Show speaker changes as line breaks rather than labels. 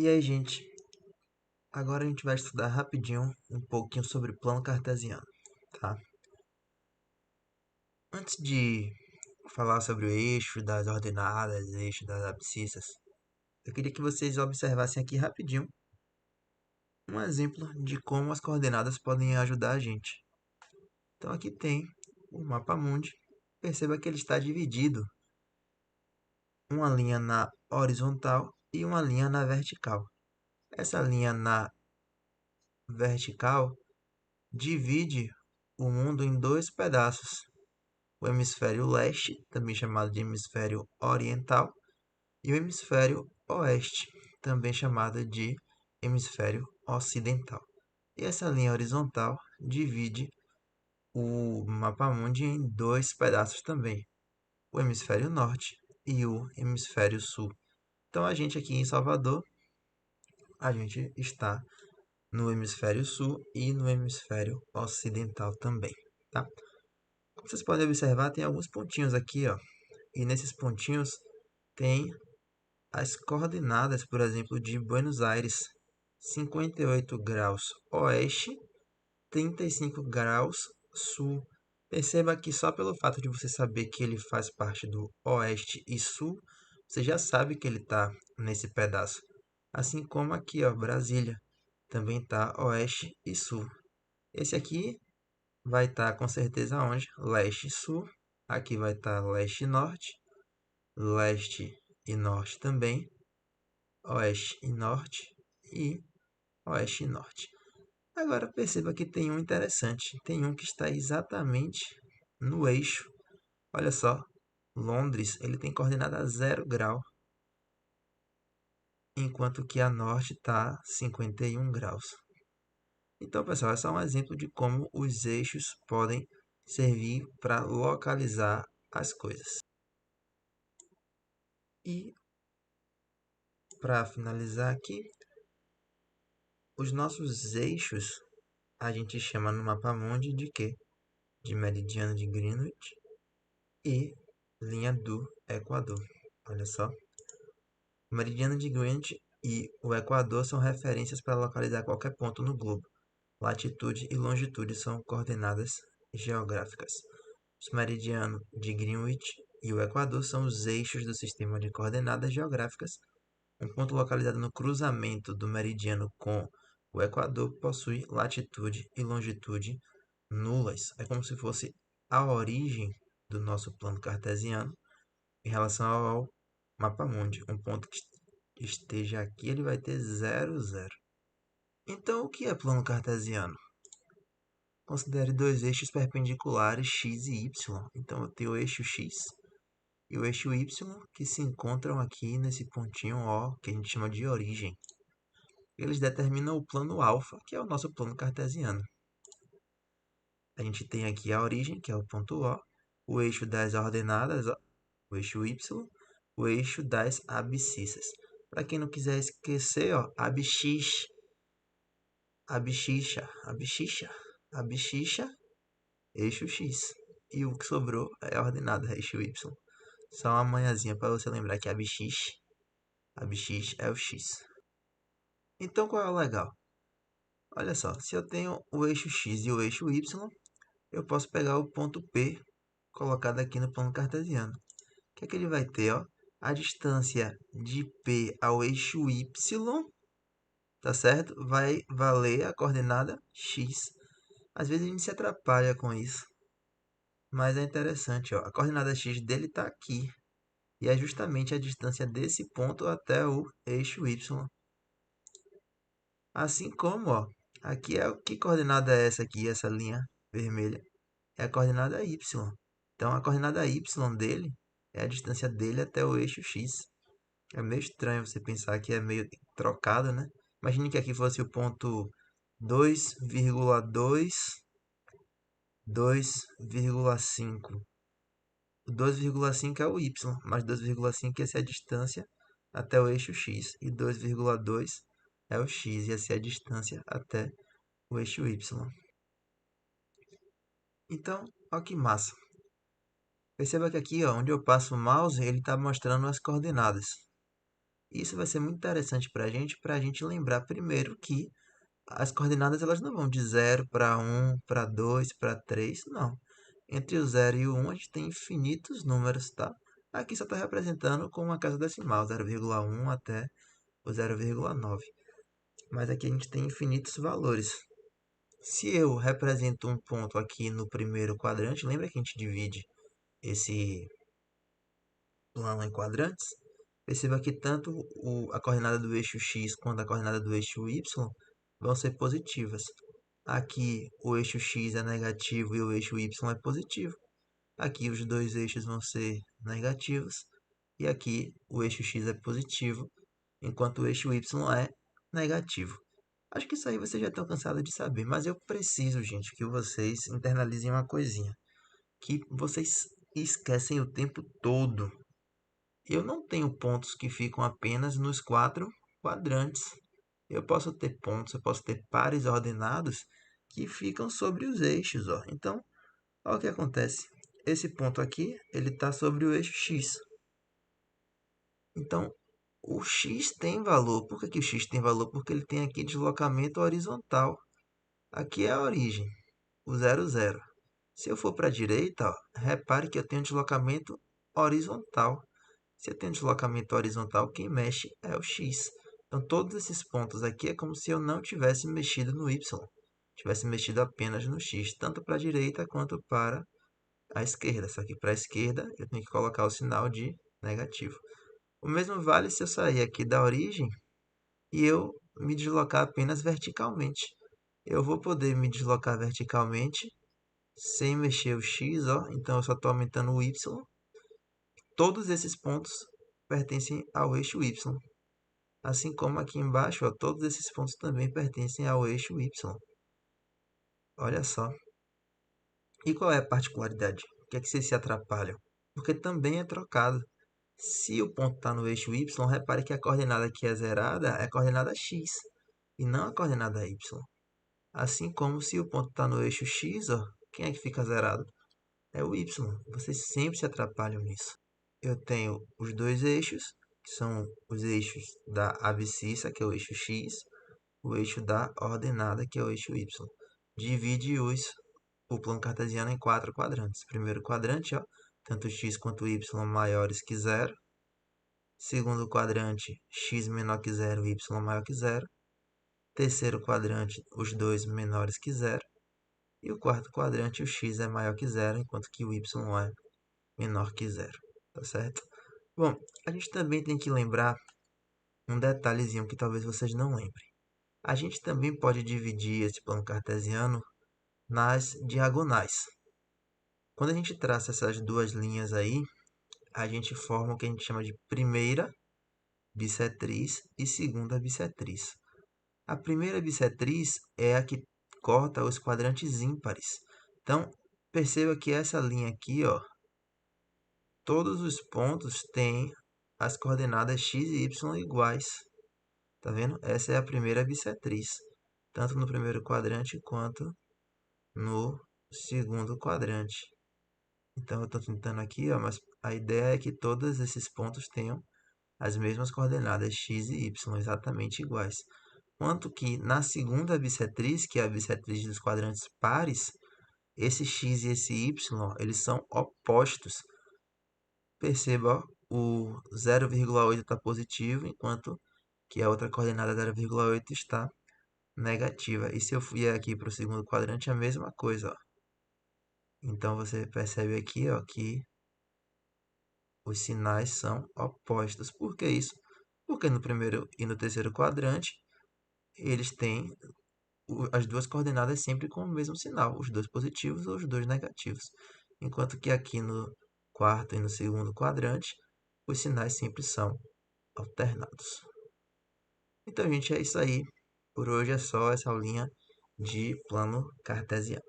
E aí, gente, agora a gente vai estudar rapidinho um pouquinho sobre plano cartesiano, tá? Antes de falar sobre o eixo das ordenadas, eixo das abscissas, eu queria que vocês observassem aqui rapidinho um exemplo de como as coordenadas podem ajudar a gente. Então aqui tem o mapa mundi. Perceba que ele está dividido, uma linha na horizontal e uma linha na vertical. Essa linha na vertical divide o mundo em dois pedaços: o hemisfério leste, também chamado de hemisfério oriental, e o hemisfério oeste, também chamado de hemisfério ocidental. E essa linha horizontal divide o mapa-mundi em dois pedaços também: o hemisfério norte e o hemisfério sul. Então a gente aqui em Salvador, a gente está no hemisfério sul e no hemisfério ocidental também, tá? Como vocês podem observar, tem alguns pontinhos aqui, ó. E nesses pontinhos tem as coordenadas, por exemplo, de Buenos Aires: 58 graus oeste, 35 graus sul. Perceba que só pelo fato de você saber que ele faz parte do oeste e sul, você já sabe que ele está nesse pedaço. Assim como aqui, ó, Brasília, também está oeste e sul. Esse aqui vai estar com certeza onde? Leste e sul. Aqui vai estar leste e norte, leste e norte também, oeste e norte e oeste e norte. Agora perceba que tem um interessante, tem um que está exatamente no eixo. Olha só, Londres, ele tem coordenada 0 grau, enquanto que a norte está 51 graus. Então, pessoal, é só um exemplo de como os eixos podem servir para localizar as coisas. E para finalizar aqui, os nossos eixos a gente chama no mapa mundi de quê? De meridiano de Greenwich e linha do Equador. Olha só. O meridiano de Greenwich e o Equador são referências para localizar qualquer ponto no globo. Latitude e longitude são coordenadas geográficas. O meridiano de Greenwich e o Equador são os eixos do sistema de coordenadas geográficas. Um ponto localizado no cruzamento do meridiano com o Equador possui latitude e longitude nulas. É como se fosse a origem do nosso plano cartesiano em relação ao mapa mundi. Um ponto que esteja aqui, ele vai ter 0, 0. Então, o que é plano cartesiano? Considere dois eixos perpendiculares x e y. Então, eu tenho o eixo x e o eixo y que se encontram aqui nesse pontinho O, que a gente chama de origem. Eles determinam o plano alfa, que é o nosso plano cartesiano. A gente tem aqui a origem, que é o ponto O, o eixo das ordenadas, ó, o eixo y, o eixo das abscissas. Para quem não quiser esquecer, ó, abscissa, eixo x. E o que sobrou é a ordenada, eixo y. Só uma manhãzinha para você lembrar que abscissa é o x. Então qual é o legal? Olha só, se eu tenho o eixo x e o eixo y, eu posso pegar o ponto P colocado aqui no plano cartesiano. O que é que ele vai ter, ó? A distância de P ao eixo y, tá certo? Vai valer a coordenada x. Às vezes a gente se atrapalha com isso, mas é interessante, ó. A coordenada x dele está aqui e é justamente a distância desse ponto até o eixo y. Assim como, ó, aqui é que coordenada é essa aqui, essa linha vermelha? É a coordenada y. Então a coordenada y dele é a distância dele até o eixo x. É meio estranho você pensar que é meio trocado, né? Imagine que aqui fosse o ponto 2,2, 2,5. O 2,5 é o y, mas 2,5 essa é a distância até o eixo x. E 2,2 é o x, e essa é a distância até o eixo y. Então, olha que massa. Perceba que aqui, ó, onde eu passo o mouse, ele está mostrando as coordenadas. Isso vai ser muito interessante para a gente lembrar primeiro que as coordenadas elas não vão de 0 para 1, para 2, para 3, não. Entre o 0 e o 1 a gente tem infinitos números, tá? Aqui só está representando com uma casa decimal, 0,1 até o 0,9. Mas aqui a gente tem infinitos valores. Se eu represento um ponto aqui no primeiro quadrante, lembra que a gente divide esse plano em quadrantes? Perceba que tanto a coordenada do eixo x quanto a coordenada do eixo y vão ser positivas. Aqui o eixo x é negativo e o eixo y é positivo. Aqui os dois eixos vão ser negativos. E aqui o eixo x é positivo, enquanto o eixo y é negativo. Acho que isso aí vocês já estão cansados de saber, mas eu preciso, gente, que vocês internalizem uma coisinha. Que vocês esquecem o tempo todo. Eu não tenho pontos que ficam apenas nos quatro quadrantes. Eu posso ter pontos, eu posso ter pares ordenados que ficam sobre os eixos, ó. Então, olha o que acontece. Esse ponto aqui, ele está sobre o eixo x. Então, o x tem valor. Por que o x tem valor? Porque ele tem aqui deslocamento horizontal. Aqui é a origem, o 0, 0. Se eu for para a direita, ó, repare que eu tenho deslocamento horizontal. Se eu tenho deslocamento horizontal, quem mexe é o x. Então, todos esses pontos aqui é como se eu não tivesse mexido no y. Tivesse mexido apenas no x, tanto para a direita quanto para a esquerda. Só que para a esquerda, eu tenho que colocar o sinal de negativo. O mesmo vale se eu sair aqui da origem e eu me deslocar apenas verticalmente. Eu vou poder me deslocar verticalmente sem mexer o x, ó. Então eu só estou aumentando o y. Todos esses pontos pertencem ao eixo y. Assim como aqui embaixo, ó, todos esses pontos também pertencem ao eixo y. Olha só. E qual é a particularidade? O que é que vocês se atrapalham? Porque também é trocado. Se o ponto está no eixo y, repare que a coordenada que é zerada é a coordenada x e não a coordenada y. Assim como se o ponto está no eixo x, ó, quem é que fica zerado? É o y. Vocês sempre se atrapalham nisso. Eu tenho os dois eixos, que são os eixos da abscissa, que é o eixo x, o eixo da ordenada, que é o eixo y. Divide o plano cartesiano em quatro quadrantes. Primeiro quadrante, ó, tanto x quanto y maiores que zero. Segundo quadrante, x menor que zero, y maior que zero. Terceiro quadrante, os dois menores que zero. E o quarto quadrante, o x é maior que zero, enquanto que o y é menor que zero. Tá certo? Bom, a gente também tem que lembrar um detalhezinho que talvez vocês não lembrem. A gente também pode dividir esse plano cartesiano nas diagonais. Quando a gente traça essas duas linhas aí, a gente forma o que a gente chama de primeira bissetriz e segunda bissetriz. A primeira bissetriz é a que corta os quadrantes ímpares. Então, perceba que essa linha aqui, ó, todos os pontos têm as coordenadas x e y iguais. Tá vendo? Essa é a primeira bissetriz, tanto no primeiro quadrante quanto no segundo quadrante. Então, eu estou tentando aqui, ó, mas a ideia é que todos esses pontos tenham as mesmas coordenadas x e y, exatamente iguais. Quanto que na segunda bissetriz, que é a bissetriz dos quadrantes pares, esse x e esse y, eles são opostos. Perceba, ó, o 0,8 está positivo, enquanto que a outra coordenada 0,8 está negativa. E se eu vier aqui para o segundo quadrante, é a mesma coisa, ó. Então, você percebe aqui, ó, que os sinais são opostos. Por que isso? Porque no primeiro e no terceiro quadrante, eles têm as duas coordenadas sempre com o mesmo sinal, os dois positivos ou os dois negativos. Enquanto que aqui no quarto e no segundo quadrante, os sinais sempre são alternados. Então, gente, é isso aí. Por hoje é só essa aulinha de plano cartesiano.